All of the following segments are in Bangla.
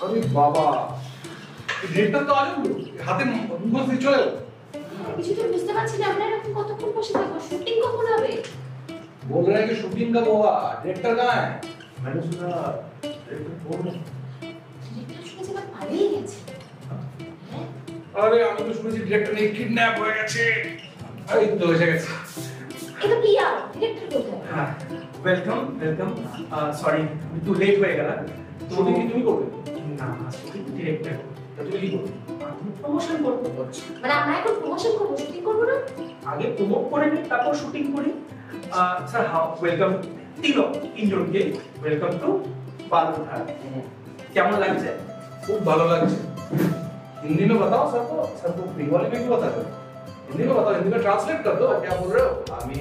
अरे बाबा ডিরেক্টর তো আলো হাতে মুখোশ দিয়ে চলে এলো। কিছু তো বুঝতে পারছি না আমরা এরকম কতক্ষণ বসে থাকবো শুটিং কখন হবে बोल रहे हैं कि शूटिंग कब होगा डायरेक्टर कहाँ है मैंने सुना डायरेक्टर फोन में ডিরেক্টর শুনেছি এবার পালিয়ে গেছে अरे আমি তো শুনেছি ডিরেক্টর নাকি কিডন্যাপ হয়ে গেছে এই তো এসে গেছে এটা কি আর ডিরেক্টর কোথায় हाँ वेलकम वेलकम सॉरी तू लेट हो गया শুটিং কি তুমি করবে ना शूटिंग डायरेक्टर তা তুমি কি করবে প্রমোশন করব মানে আমরা এখন প্রমোশন করবো শুটিং করবো না আগে প্রমোট করে নি তারপর শুটিং করি স্যার হাউ ওয়েলকাম तीनों তিনজন কে ওয়েলকাম টু बालूरघाट কেমন লাগছে खूब ভালো লাগছে हिंदी में बताओ सर को बंगाली में क्यों बता रहे हो हिंदी में बताओ हिंदी में ट्रांसलेट कर दो क्या बोल रहे हो আমি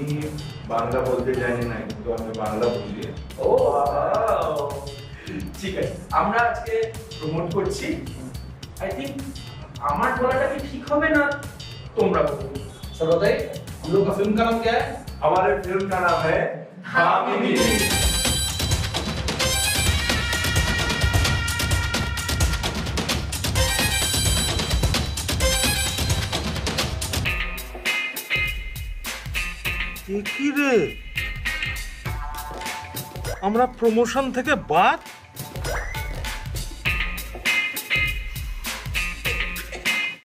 বাংলা বলতে জানি না কিন্তু আমি বাংলা বুঝি ও ঠিক আছে আমরা আজকে প্রমোট করছি আই থিংক আমার বলাটা কি ঠিক হবে না তোমরা বলো सर बताइए हम लोग का फिल्म का नाम क्या है हमारे फिल्म का नाम है हामिनी কি রে আমরা প্রমোশন থেকে বাদ